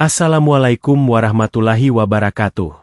Assalamualaikum warahmatullahi wabarakatuh.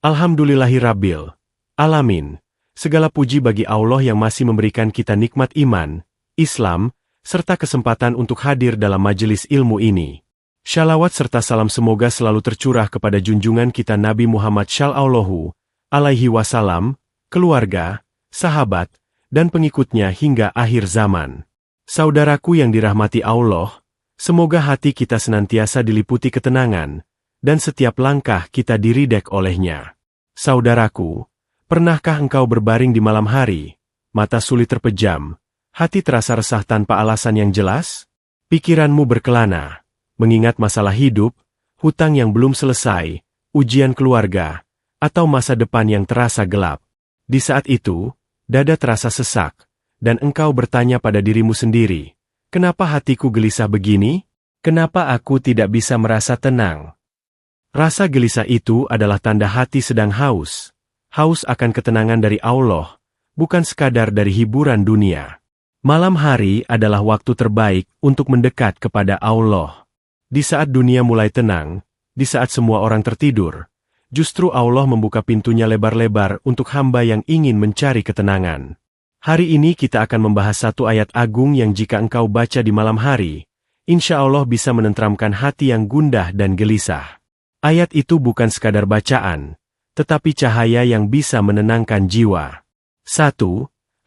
Alhamdulillahirabbil alamin. Segala puji bagi Allah yang masih memberikan kita nikmat iman, Islam, serta kesempatan untuk hadir dalam majelis ilmu ini. Shalawat serta salam semoga selalu tercurah kepada junjungan kita Nabi Muhammad Shallallahu alaihi wasallam, keluarga, sahabat, dan pengikutnya hingga akhir zaman. Saudaraku yang dirahmati Allah, semoga hati kita senantiasa diliputi ketenangan, dan setiap langkah kita diridek olehnya. Saudaraku, pernahkah engkau berbaring di malam hari, mata sulit terpejam, hati terasa resah tanpa alasan yang jelas? Pikiranmu berkelana, mengingat masalah hidup, hutang yang belum selesai, ujian keluarga, atau masa depan yang terasa gelap. Di saat itu, dada terasa sesak, dan engkau bertanya pada dirimu sendiri, kenapa hatiku gelisah begini? Kenapa aku tidak bisa merasa tenang? Rasa gelisah itu adalah tanda hati sedang haus. Haus akan ketenangan dari Allah, bukan sekadar dari hiburan dunia. Malam hari adalah waktu terbaik untuk mendekat kepada Allah. Di saat dunia mulai tenang, di saat semua orang tertidur, justru Allah membuka pintunya lebar-lebar untuk hamba yang ingin mencari ketenangan. Hari ini kita akan membahas satu ayat agung yang jika engkau baca di malam hari, insya Allah bisa menenteramkan hati yang gundah dan gelisah. Ayat itu bukan sekadar bacaan, tetapi cahaya yang bisa menenangkan jiwa. 1.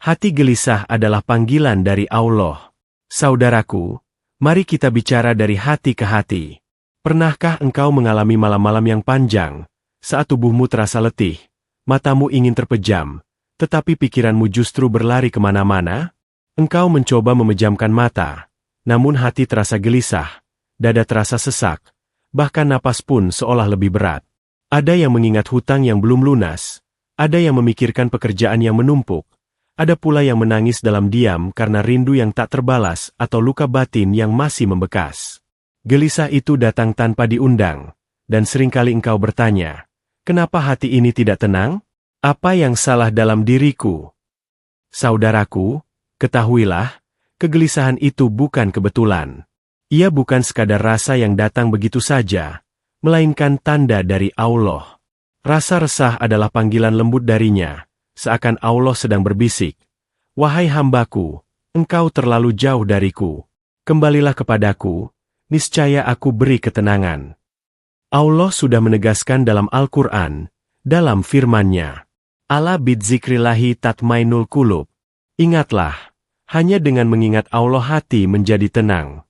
Hati gelisah adalah panggilan dari Allah. Saudaraku, mari kita bicara dari hati ke hati. Pernahkah engkau mengalami malam-malam yang panjang, saat tubuhmu terasa letih, matamu ingin terpejam, tetapi pikiranmu justru berlari kemana-mana? Engkau mencoba memejamkan mata, namun hati terasa gelisah, dada terasa sesak, bahkan napas pun seolah lebih berat. Ada yang mengingat hutang yang belum lunas, ada yang memikirkan pekerjaan yang menumpuk, ada pula yang menangis dalam diam karena rindu yang tak terbalas atau luka batin yang masih membekas. Gelisah itu datang tanpa diundang, dan seringkali engkau bertanya, kenapa hati ini tidak tenang? Apa yang salah dalam diriku? Saudaraku, ketahuilah, kegelisahan itu bukan kebetulan. Ia bukan sekadar rasa yang datang begitu saja, melainkan tanda dari Allah. Rasa resah adalah panggilan lembut darinya, seakan Allah sedang berbisik, "Wahai hambaku, engkau terlalu jauh dariku. Kembalilah kepadaku, niscaya aku beri ketenangan." Allah sudah menegaskan dalam Al-Quran, dalam firman-Nya, "Ala bidzikrillahi tatmainul qulub." Ingatlah, hanya dengan mengingat Allah hati menjadi tenang.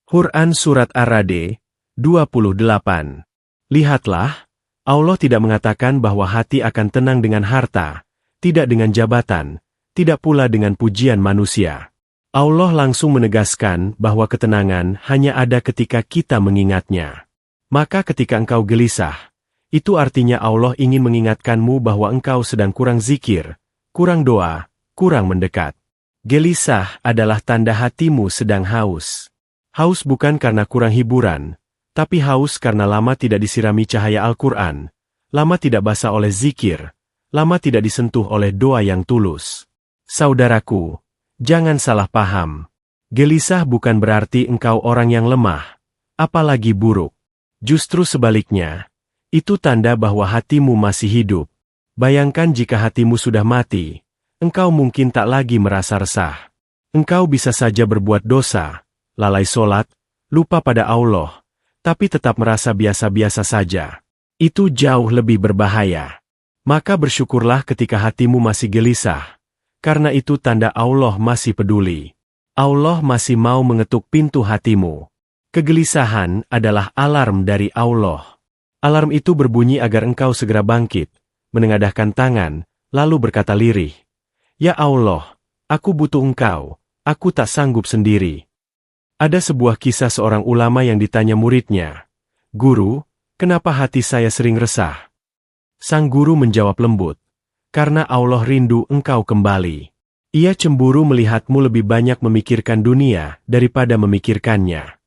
Quran Surat Ar-Ra'd 28. Lihatlah, Allah tidak mengatakan bahwa hati akan tenang dengan harta, tidak dengan jabatan, tidak pula dengan pujian manusia. Allah langsung menegaskan bahwa ketenangan hanya ada ketika kita mengingatnya. Maka ketika engkau gelisah, itu artinya Allah ingin mengingatkanmu bahwa engkau sedang kurang zikir, kurang doa, kurang mendekat. Gelisah adalah tanda hatimu sedang haus. Haus bukan karena kurang hiburan, tapi haus karena lama tidak disirami cahaya Al-Quran, lama tidak basah oleh zikir, lama tidak disentuh oleh doa yang tulus. Saudaraku, jangan salah paham. Gelisah bukan berarti engkau orang yang lemah, apalagi buruk. Justru sebaliknya, itu tanda bahwa hatimu masih hidup. Bayangkan jika hatimu sudah mati, engkau mungkin tak lagi merasa resah. Engkau bisa saja berbuat dosa, lalai sholat, lupa pada Allah, tapi tetap merasa biasa-biasa saja. Itu jauh lebih berbahaya. Maka bersyukurlah ketika hatimu masih gelisah, karena itu tanda Allah masih peduli. Allah masih mau mengetuk pintu hatimu. Kegelisahan adalah alarm dari Allah. Alarm itu berbunyi agar engkau segera bangkit, menengadahkan tangan, lalu berkata lirih, "Ya Allah, aku butuh Engkau, aku tak sanggup sendiri." Ada sebuah kisah seorang ulama yang ditanya muridnya, "Guru, kenapa hati saya sering resah?" Sang guru menjawab lembut, "Karena Allah rindu engkau kembali. Ia cemburu melihatmu lebih banyak memikirkan dunia daripada memikirkannya."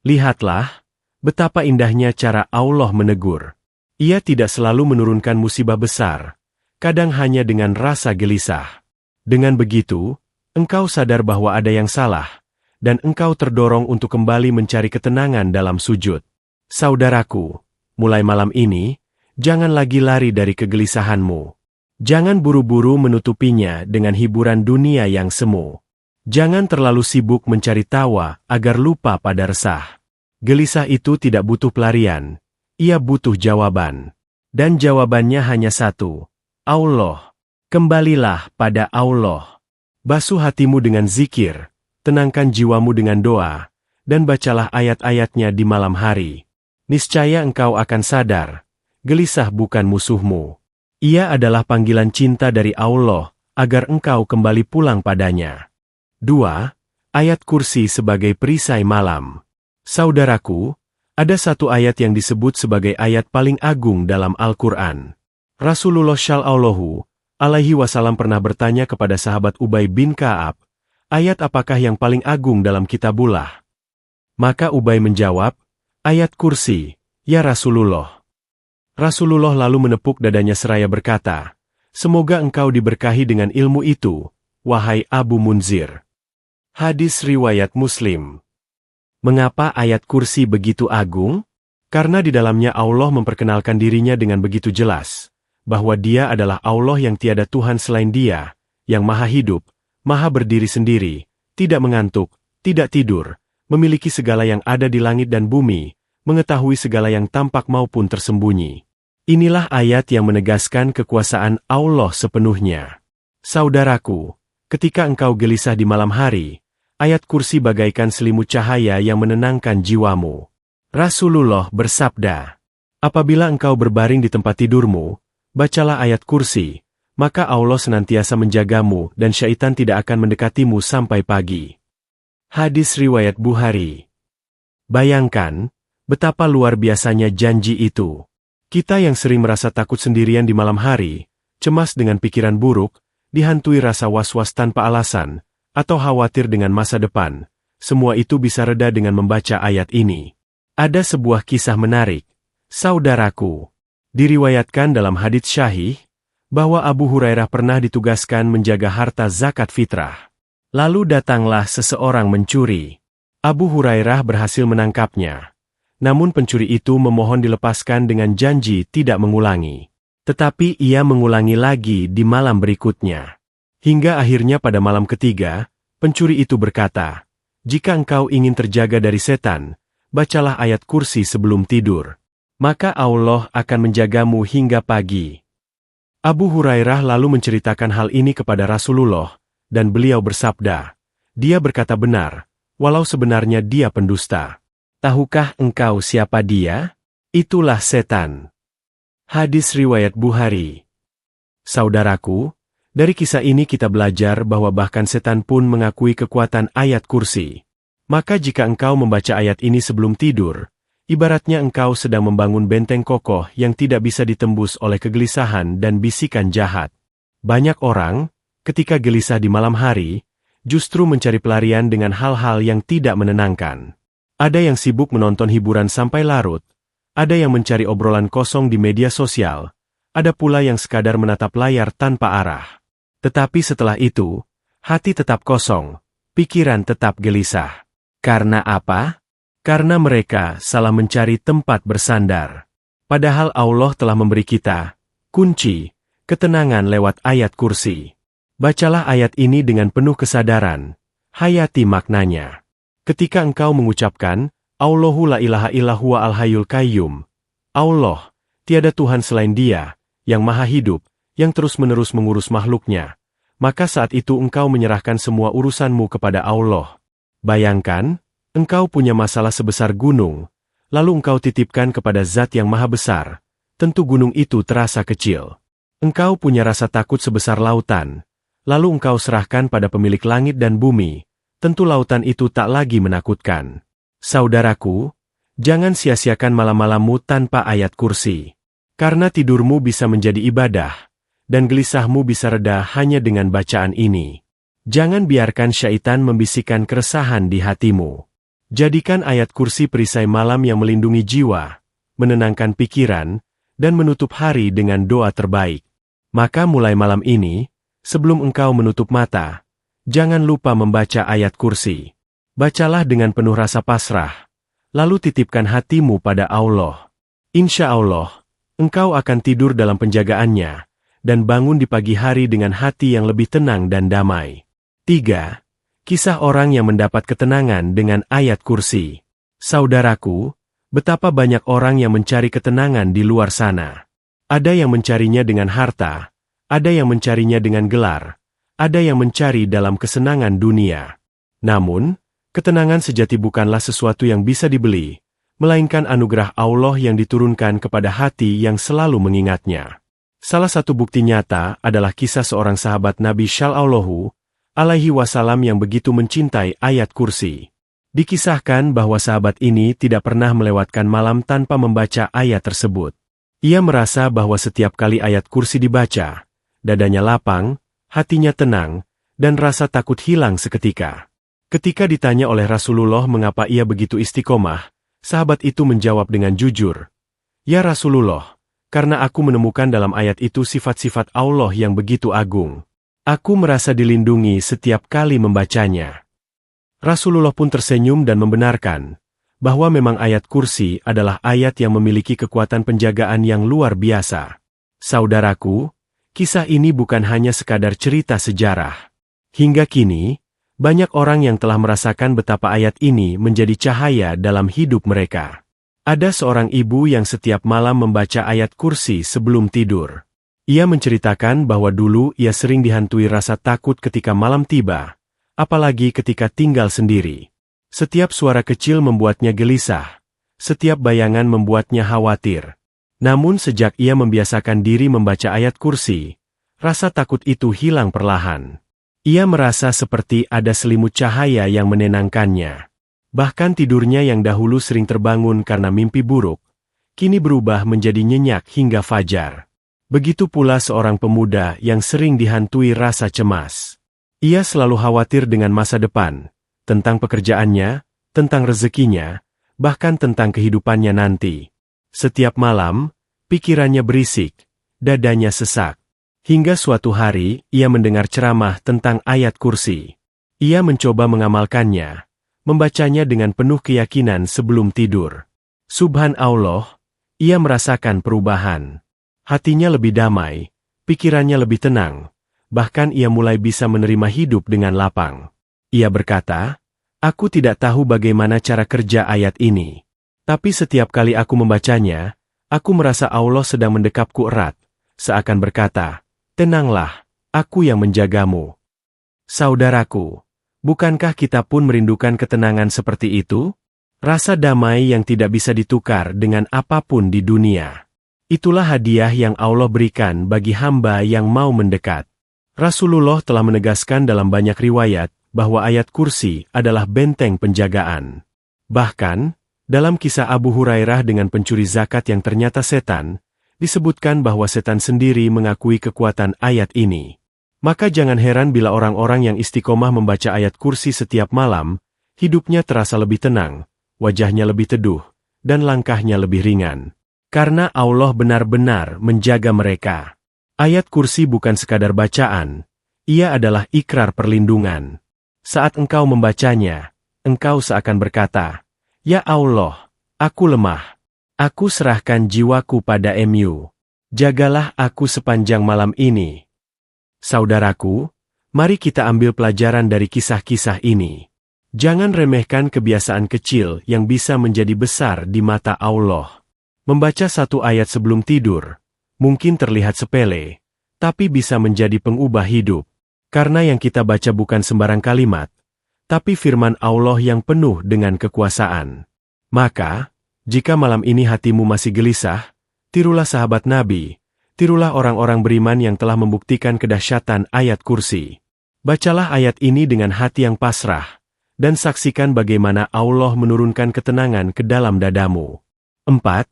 Lihatlah, betapa indahnya cara Allah menegur. Ia tidak selalu menurunkan musibah besar, kadang hanya dengan rasa gelisah. Dengan begitu, engkau sadar bahwa ada yang salah, dan engkau terdorong untuk kembali mencari ketenangan dalam sujud. Saudaraku, mulai malam ini, jangan lagi lari dari kegelisahanmu. Jangan buru-buru menutupinya dengan hiburan dunia yang semu. Jangan terlalu sibuk mencari tawa agar lupa pada resah. Gelisah itu tidak butuh pelarian, ia butuh jawaban. Dan jawabannya hanya satu, Allah. Kembalilah pada Allah. Basuh hatimu dengan zikir, tenangkan jiwamu dengan doa, dan bacalah ayat-ayatnya di malam hari. Niscaya engkau akan sadar, gelisah bukan musuhmu. Ia adalah panggilan cinta dari Allah, agar engkau kembali pulang padanya. 2. Ayat kursi sebagai perisai malam. Saudaraku, ada satu ayat yang disebut sebagai ayat paling agung dalam Al-Quran. Rasulullah Shallallahu Alaihi Wasallam pernah bertanya kepada sahabat Ubay bin Ka'ab, ayat apakah yang paling agung dalam kitabullah? Maka Ubay menjawab, ayat kursi, ya Rasulullah. Rasulullah lalu menepuk dadanya seraya berkata, semoga engkau diberkahi dengan ilmu itu, wahai Abu Munzir. Hadis riwayat Muslim. Mengapa ayat kursi begitu agung? Karena di dalamnya Allah memperkenalkan dirinya dengan begitu jelas, bahwa Dia adalah Allah yang tiada Tuhan selain Dia, yang maha hidup, maha berdiri sendiri, tidak mengantuk, tidak tidur, memiliki segala yang ada di langit dan bumi, mengetahui segala yang tampak maupun tersembunyi. Inilah ayat yang menegaskan kekuasaan Allah sepenuhnya. Saudaraku, ketika engkau gelisah di malam hari, ayat kursi bagaikan selimut cahaya yang menenangkan jiwamu. Rasulullah bersabda, apabila engkau berbaring di tempat tidurmu, bacalah ayat kursi, maka Allah senantiasa menjagamu dan syaitan tidak akan mendekatimu sampai pagi. Hadis riwayat Bukhari. Bayangkan, betapa luar biasanya janji itu. Kita yang sering merasa takut sendirian di malam hari, cemas dengan pikiran buruk, dihantui rasa was-was tanpa alasan, atau khawatir dengan masa depan, semua itu bisa reda dengan membaca ayat ini. Ada sebuah kisah menarik, saudaraku. Diriwayatkan dalam hadits syahih, bahwa Abu Hurairah pernah ditugaskan menjaga harta zakat fitrah. Lalu datanglah seseorang mencuri. Abu Hurairah berhasil menangkapnya. Namun pencuri itu memohon dilepaskan dengan janji tidak mengulangi. Tetapi ia mengulangi lagi di malam berikutnya. Hingga akhirnya pada malam ketiga, pencuri itu berkata, jika engkau ingin terjaga dari setan, bacalah ayat kursi sebelum tidur. Maka Allah akan menjagamu hingga pagi. Abu Hurairah lalu menceritakan hal ini kepada Rasulullah, dan beliau bersabda, dia berkata benar, walau sebenarnya dia pendusta. Tahukah engkau siapa dia? Itulah setan. Hadis riwayat Bukhari. Saudaraku, dari kisah ini kita belajar bahwa bahkan setan pun mengakui kekuatan ayat kursi. Maka jika engkau membaca ayat ini sebelum tidur, ibaratnya engkau sedang membangun benteng kokoh yang tidak bisa ditembus oleh kegelisahan dan bisikan jahat. Banyak orang, ketika gelisah di malam hari, justru mencari pelarian dengan hal-hal yang tidak menenangkan. Ada yang sibuk menonton hiburan sampai larut, ada yang mencari obrolan kosong di media sosial, ada pula yang sekadar menatap layar tanpa arah. Tetapi setelah itu, hati tetap kosong, pikiran tetap gelisah. Karena apa? Karena mereka salah mencari tempat bersandar. Padahal Allah telah memberi kita kunci ketenangan lewat ayat kursi. Bacalah ayat ini dengan penuh kesadaran, hayati maknanya. Ketika engkau mengucapkan, Allahu la ilaha illa huwa al-hayyul qayyum, Allah, tiada Tuhan selain Dia, yang maha hidup, yang terus-menerus mengurus makhluknya, maka saat itu engkau menyerahkan semua urusanmu kepada Allah. Bayangkan, engkau punya masalah sebesar gunung, lalu engkau titipkan kepada Zat yang maha besar, tentu gunung itu terasa kecil. Engkau punya rasa takut sebesar lautan, lalu engkau serahkan pada pemilik langit dan bumi, tentu lautan itu tak lagi menakutkan. Saudaraku, jangan sia-siakan malam-malammu tanpa ayat kursi. Karena tidurmu bisa menjadi ibadah, dan gelisahmu bisa reda hanya dengan bacaan ini. Jangan biarkan syaitan membisikkan keresahan di hatimu. Jadikan ayat kursi perisai malam yang melindungi jiwa, menenangkan pikiran, dan menutup hari dengan doa terbaik. Maka mulai malam ini, sebelum engkau menutup mata, jangan lupa membaca ayat kursi. Bacalah dengan penuh rasa pasrah, lalu titipkan hatimu pada Allah. Insya Allah, engkau akan tidur dalam penjagaannya, dan bangun di pagi hari dengan hati yang lebih tenang dan damai. 3. Kisah orang yang mendapat ketenangan dengan ayat kursi. Saudaraku, betapa banyak orang yang mencari ketenangan di luar sana. Ada yang mencarinya dengan harta, ada yang mencarinya dengan gelar, ada yang mencari dalam kesenangan dunia. Namun, ketenangan sejati bukanlah sesuatu yang bisa dibeli, melainkan anugerah Allah yang diturunkan kepada hati yang selalu mengingatnya. Salah satu bukti nyata adalah kisah seorang sahabat Nabi Shallallahu alaihi wasallam yang begitu mencintai ayat kursi. Dikisahkan bahwa sahabat ini tidak pernah melewatkan malam tanpa membaca ayat tersebut. Ia merasa bahwa setiap kali ayat kursi dibaca, dadanya lapang, hatinya tenang, dan rasa takut hilang seketika. Ketika ditanya oleh Rasulullah mengapa ia begitu istiqomah, sahabat itu menjawab dengan jujur, "Ya Rasulullah, karena aku menemukan dalam ayat itu sifat-sifat Allah yang begitu agung. Aku merasa dilindungi setiap kali membacanya." Rasulullah pun tersenyum dan membenarkan bahwa memang ayat kursi adalah ayat yang memiliki kekuatan penjagaan yang luar biasa. Saudaraku, kisah ini bukan hanya sekadar cerita sejarah. Hingga kini, banyak orang yang telah merasakan betapa ayat ini menjadi cahaya dalam hidup mereka. Ada seorang ibu yang setiap malam membaca ayat kursi sebelum tidur. Ia menceritakan bahwa dulu ia sering dihantui rasa takut ketika malam tiba, apalagi ketika tinggal sendiri. Setiap suara kecil membuatnya gelisah, setiap bayangan membuatnya khawatir. Namun sejak ia membiasakan diri membaca ayat kursi, rasa takut itu hilang perlahan. Ia merasa seperti ada selimut cahaya yang menenangkannya. Bahkan tidurnya yang dahulu sering terbangun karena mimpi buruk, kini berubah menjadi nyenyak hingga fajar. Begitu pula seorang pemuda yang sering dihantui rasa cemas. Ia selalu khawatir dengan masa depan, tentang pekerjaannya, tentang rezekinya, bahkan tentang kehidupannya nanti. Setiap malam, pikirannya berisik, dadanya sesak. Hingga suatu hari, ia mendengar ceramah tentang ayat kursi. Ia mencoba mengamalkannya, membacanya dengan penuh keyakinan sebelum tidur. Subhanallah, ia merasakan perubahan. Hatinya lebih damai, pikirannya lebih tenang, bahkan ia mulai bisa menerima hidup dengan lapang. Ia berkata, "Aku tidak tahu bagaimana cara kerja ayat ini. Tapi setiap kali aku membacanya, aku merasa Allah sedang mendekapku erat, seakan berkata, 'Tenanglah, aku yang menjagamu.'" Saudaraku, bukankah kita pun merindukan ketenangan seperti itu? Rasa damai yang tidak bisa ditukar dengan apapun di dunia. Itulah hadiah yang Allah berikan bagi hamba yang mau mendekat. Rasulullah telah menegaskan dalam banyak riwayat bahwa ayat kursi adalah benteng penjagaan. Bahkan, dalam kisah Abu Hurairah dengan pencuri zakat yang ternyata setan, disebutkan bahwa setan sendiri mengakui kekuatan ayat ini. Maka jangan heran bila orang-orang yang istiqomah membaca ayat kursi setiap malam, hidupnya terasa lebih tenang, wajahnya lebih teduh, dan langkahnya lebih ringan. Karena Allah benar-benar menjaga mereka. Ayat kursi bukan sekadar bacaan, ia adalah ikrar perlindungan. Saat engkau membacanya, engkau seakan berkata, "Ya Allah, aku lemah. Aku serahkan jiwaku pada-Mu. Jagalah aku sepanjang malam ini." Saudaraku, mari kita ambil pelajaran dari kisah-kisah ini. Jangan remehkan kebiasaan kecil yang bisa menjadi besar di mata Allah. Membaca satu ayat sebelum tidur, mungkin terlihat sepele, tapi bisa menjadi pengubah hidup. Karena yang kita baca bukan sembarang kalimat, tapi firman Allah yang penuh dengan kekuasaan. Maka, jika malam ini hatimu masih gelisah, tirulah sahabat Nabi, tirulah orang-orang beriman yang telah membuktikan kedahsyatan ayat kursi. Bacalah ayat ini dengan hati yang pasrah, dan saksikan bagaimana Allah menurunkan ketenangan ke dalam dadamu. 4.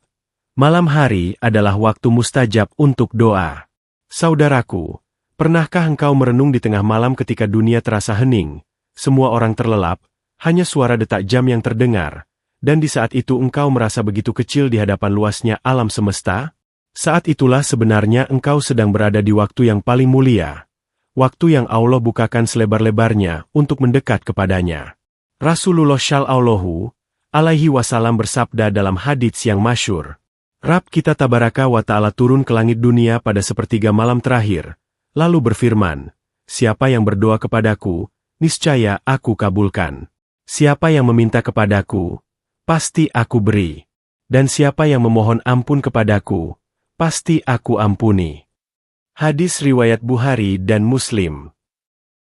Malam hari adalah waktu mustajab untuk doa. Saudaraku, pernahkah engkau merenung di tengah malam ketika dunia terasa hening, semua orang terlelap, hanya suara detak jam yang terdengar, dan di saat itu engkau merasa begitu kecil di hadapan luasnya alam semesta? Saat itulah sebenarnya engkau sedang berada di waktu yang paling mulia, waktu yang Allah bukakan selebar-lebarnya untuk mendekat kepadanya. Rasulullah Shallallahu alaihi wasallam bersabda dalam hadits yang masyhur, Rabb kita tabaraka wa ta'ala turun ke langit dunia pada sepertiga malam terakhir, lalu berfirman, siapa yang berdoa kepadaku, niscaya aku kabulkan. Siapa yang meminta kepadaku, pasti aku beri. Dan siapa yang memohon ampun kepadaku, pasti aku ampuni. Hadis riwayat Bukhari dan Muslim.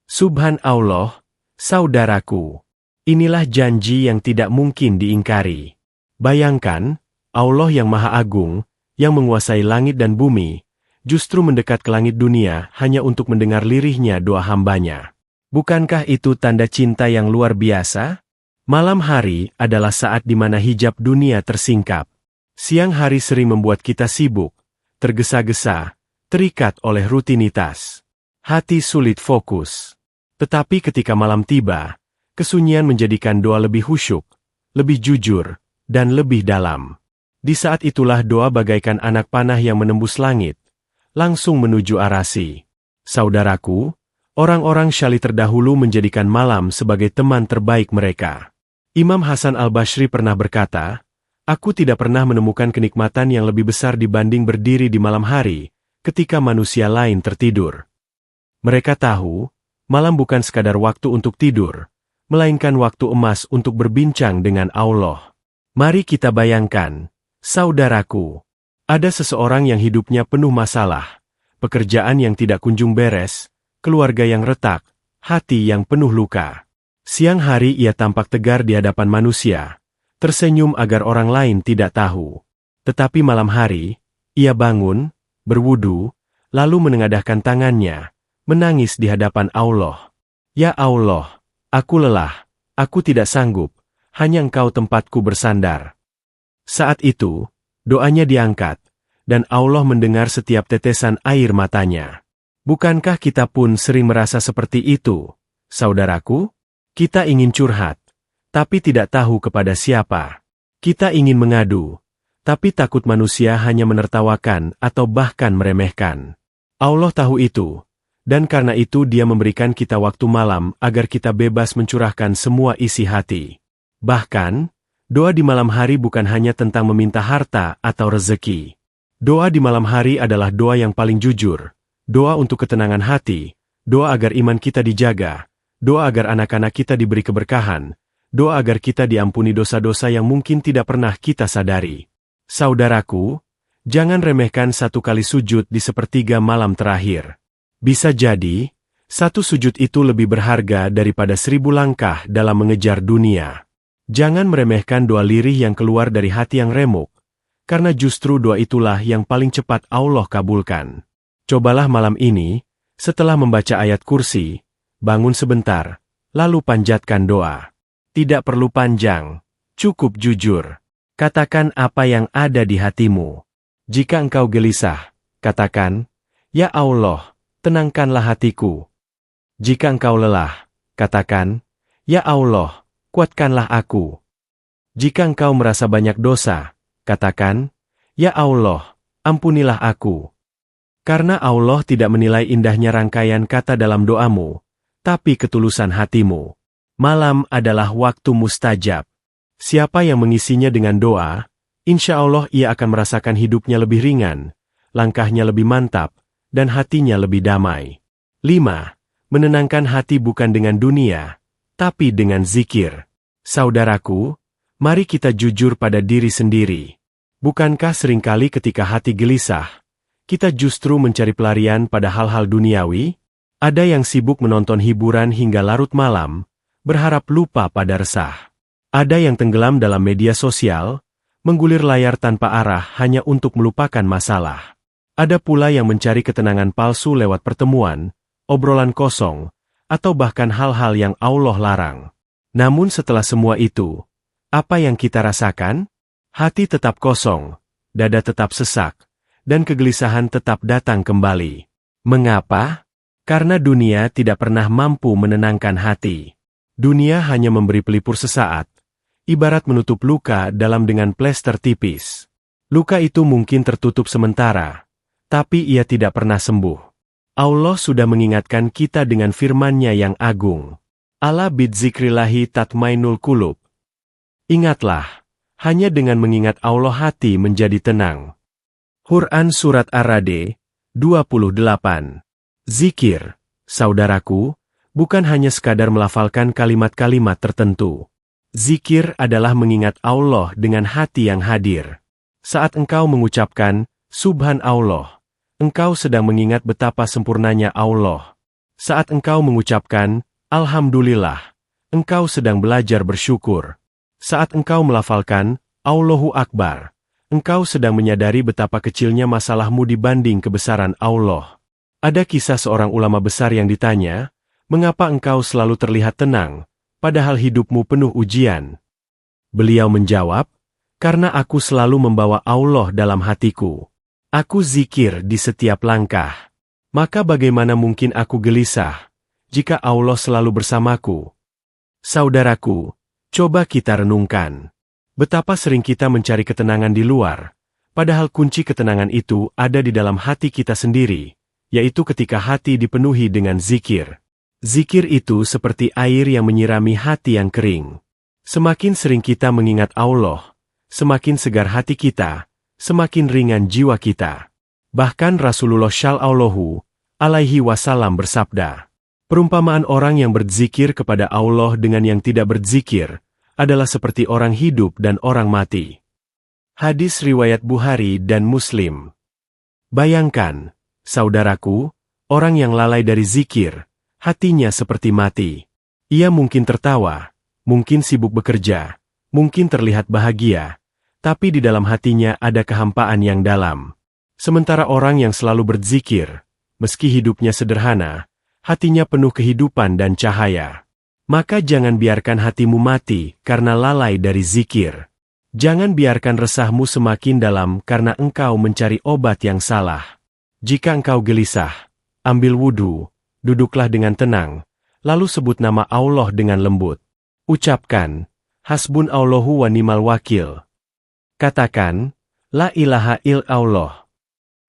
Subhanallah, saudaraku. Inilah janji yang tidak mungkin diingkari. Bayangkan, Allah yang Maha Agung, yang menguasai langit dan bumi, justru mendekat ke langit dunia hanya untuk mendengar lirihnya doa hambanya. Bukankah itu tanda cinta yang luar biasa? Malam hari adalah saat di mana hijab dunia tersingkap. Siang hari sering membuat kita sibuk, tergesa-gesa, terikat oleh rutinitas. Hati sulit fokus. Tetapi ketika malam tiba, kesunyian menjadikan doa lebih khusyuk, lebih jujur, dan lebih dalam. Di saat itulah doa bagaikan anak panah yang menembus langit, langsung menuju arasi. Saudaraku, orang-orang syali terdahulu menjadikan malam sebagai teman terbaik mereka. Imam Hasan al-Basri pernah berkata, aku tidak pernah menemukan kenikmatan yang lebih besar dibanding berdiri di malam hari, ketika manusia lain tertidur. Mereka tahu, malam bukan sekadar waktu untuk tidur, melainkan waktu emas untuk berbincang dengan Allah. Mari kita bayangkan, saudaraku, ada seseorang yang hidupnya penuh masalah, pekerjaan yang tidak kunjung beres, keluarga yang retak, hati yang penuh luka. Siang hari ia tampak tegar di hadapan manusia, tersenyum agar orang lain tidak tahu. Tetapi malam hari, ia bangun, berwudu, lalu menengadahkan tangannya, menangis di hadapan Allah. Ya Allah, aku lelah, aku tidak sanggup, hanya Engkau tempatku bersandar. Saat itu, doanya diangkat, dan Allah mendengar setiap tetesan air matanya. Bukankah kita pun sering merasa seperti itu, saudaraku? Kita ingin curhat, tapi tidak tahu kepada siapa. Kita ingin mengadu, tapi takut manusia hanya menertawakan atau bahkan meremehkan. Allah tahu itu, dan karena itu Dia memberikan kita waktu malam agar kita bebas mencurahkan semua isi hati. Bahkan, doa di malam hari bukan hanya tentang meminta harta atau rezeki. Doa di malam hari adalah doa yang paling jujur, doa untuk ketenangan hati, doa agar iman kita dijaga, doa agar anak-anak kita diberi keberkahan, doa agar kita diampuni dosa-dosa yang mungkin tidak pernah kita sadari. Saudaraku, jangan remehkan satu kali sujud di sepertiga malam terakhir. Bisa jadi, satu sujud itu lebih berharga daripada 1000 langkah dalam mengejar dunia. Jangan meremehkan doa lirih yang keluar dari hati yang remuk, karena justru doa itulah yang paling cepat Allah kabulkan. Cobalah malam ini, setelah membaca ayat kursi, bangun sebentar, lalu panjatkan doa. Tidak perlu panjang, cukup jujur. Katakan apa yang ada di hatimu. Jika engkau gelisah, katakan, Ya Allah, tenangkanlah hatiku. Jika engkau lelah, katakan, Ya Allah, kuatkanlah aku. Jika engkau merasa banyak dosa, katakan, Ya Allah, ampunilah aku. Karena Allah tidak menilai indahnya rangkaian kata dalam doamu, tapi ketulusan hatimu. Malam adalah waktu mustajab. Siapa yang mengisinya dengan doa, insya Allah ia akan merasakan hidupnya lebih ringan, langkahnya lebih mantap, dan hatinya lebih damai. 5. Menenangkan hati bukan dengan dunia, tapi dengan zikir. Saudaraku, mari kita jujur pada diri sendiri. Bukankah seringkali ketika hati gelisah, kita justru mencari pelarian pada hal-hal duniawi? Ada yang sibuk menonton hiburan hingga larut malam, berharap lupa pada resah. Ada yang tenggelam dalam media sosial, menggulir layar tanpa arah hanya untuk melupakan masalah. Ada pula yang mencari ketenangan palsu lewat pertemuan, obrolan kosong, atau bahkan hal-hal yang Allah larang. Namun setelah semua itu, apa yang kita rasakan? Hati tetap kosong, dada tetap sesak, dan kegelisahan tetap datang kembali. Mengapa? Karena dunia tidak pernah mampu menenangkan hati. Dunia hanya memberi pelipur sesaat, ibarat menutup luka dalam dengan plester tipis. Luka itu mungkin tertutup sementara, tapi ia tidak pernah sembuh. Allah sudah mengingatkan kita dengan firman-Nya yang agung. Ala bidzikrillahi tatmainul qulub. Ingatlah, hanya dengan mengingat Allah hati menjadi tenang. Quran Surat Ar-Ra'd 28. Zikir, saudaraku, bukan hanya sekadar melafalkan kalimat-kalimat tertentu. Zikir adalah mengingat Allah dengan hati yang hadir. Saat engkau mengucapkan, Subhanallah, engkau sedang mengingat betapa sempurnanya Allah. Saat engkau mengucapkan, Alhamdulillah, engkau sedang belajar bersyukur. Saat engkau melafalkan, Allahu Akbar, engkau sedang menyadari betapa kecilnya masalahmu dibanding kebesaran Allah. Ada kisah seorang ulama besar yang ditanya, mengapa engkau selalu terlihat tenang, padahal hidupmu penuh ujian? Beliau menjawab, karena aku selalu membawa Allah dalam hatiku. Aku zikir di setiap langkah. Maka bagaimana mungkin aku gelisah, jika Allah selalu bersamaku? Saudaraku, coba kita renungkan. Betapa sering kita mencari ketenangan di luar, padahal kunci ketenangan itu ada di dalam hati kita sendiri, yaitu ketika hati dipenuhi dengan zikir. Zikir itu seperti air yang menyirami hati yang kering. Semakin sering kita mengingat Allah, semakin segar hati kita, semakin ringan jiwa kita. Bahkan Rasulullah Shallallahu Alaihi Wasallam bersabda, perumpamaan orang yang berzikir kepada Allah dengan yang tidak berzikir adalah seperti orang hidup dan orang mati. Hadis riwayat Bukhari dan Muslim. Bayangkan, saudaraku, orang yang lalai dari zikir, hatinya seperti mati. Ia mungkin tertawa, mungkin sibuk bekerja, mungkin terlihat bahagia, tapi di dalam hatinya ada kehampaan yang dalam. Sementara orang yang selalu berzikir, meski hidupnya sederhana, hatinya penuh kehidupan dan cahaya. Maka jangan biarkan hatimu mati karena lalai dari zikir. Jangan biarkan resahmu semakin dalam karena engkau mencari obat yang salah. Jika engkau gelisah, ambil wudhu, duduklah dengan tenang, lalu sebut nama Allah dengan lembut. Ucapkan, Hasbunallahu wa ni'mal wakil. Katakan, La ilaha illallah.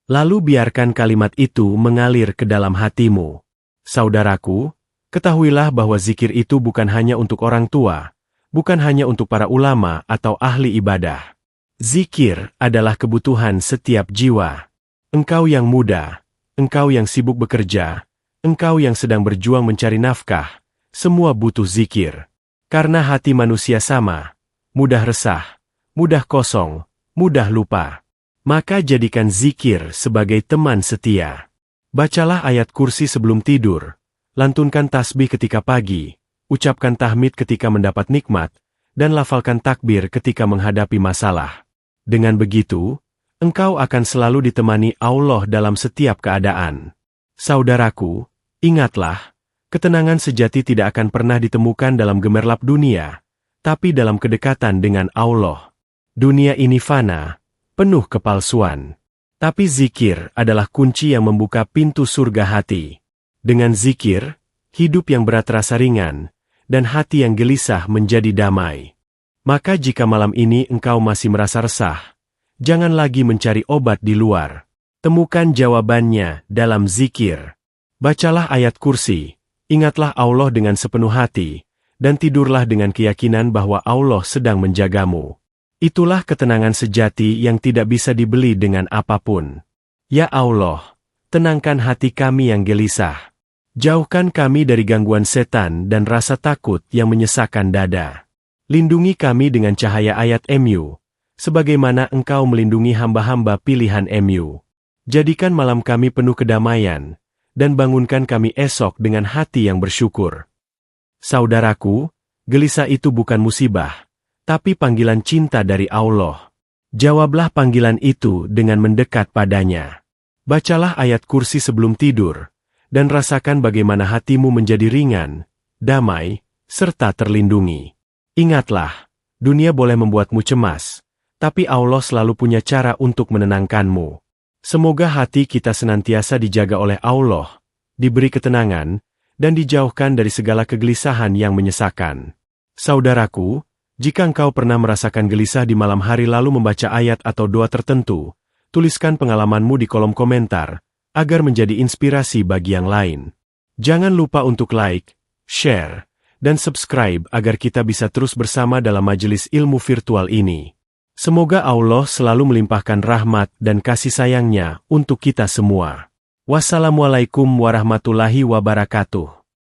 Lalu biarkan kalimat itu mengalir ke dalam hatimu. Saudaraku, ketahuilah bahwa zikir itu bukan hanya untuk orang tua, bukan hanya untuk para ulama atau ahli ibadah. Zikir adalah kebutuhan setiap jiwa. Engkau yang muda, engkau yang sibuk bekerja, engkau yang sedang berjuang mencari nafkah, semua butuh zikir. Karena hati manusia sama, mudah resah, mudah kosong, mudah lupa. Maka jadikan zikir sebagai teman setia. Bacalah ayat kursi sebelum tidur, lantunkan tasbih ketika pagi, ucapkan tahmid ketika mendapat nikmat, dan lafalkan takbir ketika menghadapi masalah. Dengan begitu, engkau akan selalu ditemani Allah dalam setiap keadaan. Saudaraku, ingatlah, ketenangan sejati tidak akan pernah ditemukan dalam gemerlap dunia, tapi dalam kedekatan dengan Allah. Dunia ini fana, penuh kepalsuan. Tapi zikir adalah kunci yang membuka pintu surga hati. Dengan zikir, hidup yang berat terasa ringan, dan hati yang gelisah menjadi damai. Maka jika malam ini engkau masih merasa resah, jangan lagi mencari obat di luar. Temukan jawabannya dalam zikir. Bacalah ayat kursi, ingatlah Allah dengan sepenuh hati, dan tidurlah dengan keyakinan bahwa Allah sedang menjagamu. Itulah ketenangan sejati yang tidak bisa dibeli dengan apapun. Ya Allah, tenangkan hati kami yang gelisah. Jauhkan kami dari gangguan setan dan rasa takut yang menyesakkan dada. Lindungi kami dengan cahaya ayat MU, sebagaimana Engkau melindungi hamba-hamba pilihan MU. Jadikan malam kami penuh kedamaian, dan bangunkan kami esok dengan hati yang bersyukur. Saudaraku, gelisah itu bukan musibah, tapi panggilan cinta dari Allah. Jawablah panggilan itu dengan mendekat padanya. Bacalah ayat kursi sebelum tidur, dan rasakan bagaimana hatimu menjadi ringan, damai, serta terlindungi. Ingatlah, dunia boleh membuatmu cemas, tapi Allah selalu punya cara untuk menenangkanmu. Semoga hati kita senantiasa dijaga oleh Allah, diberi ketenangan, dan dijauhkan dari segala kegelisahan yang menyesakan. Saudaraku, jika engkau pernah merasakan gelisah di malam hari lalu membaca ayat atau doa tertentu, tuliskan pengalamanmu di kolom komentar, agar menjadi inspirasi bagi yang lain. Jangan lupa untuk like, share, dan subscribe agar kita bisa terus bersama dalam majelis ilmu virtual ini. Semoga Allah selalu melimpahkan rahmat dan kasih sayangnya untuk kita semua. Wassalamualaikum warahmatullahi wabarakatuh.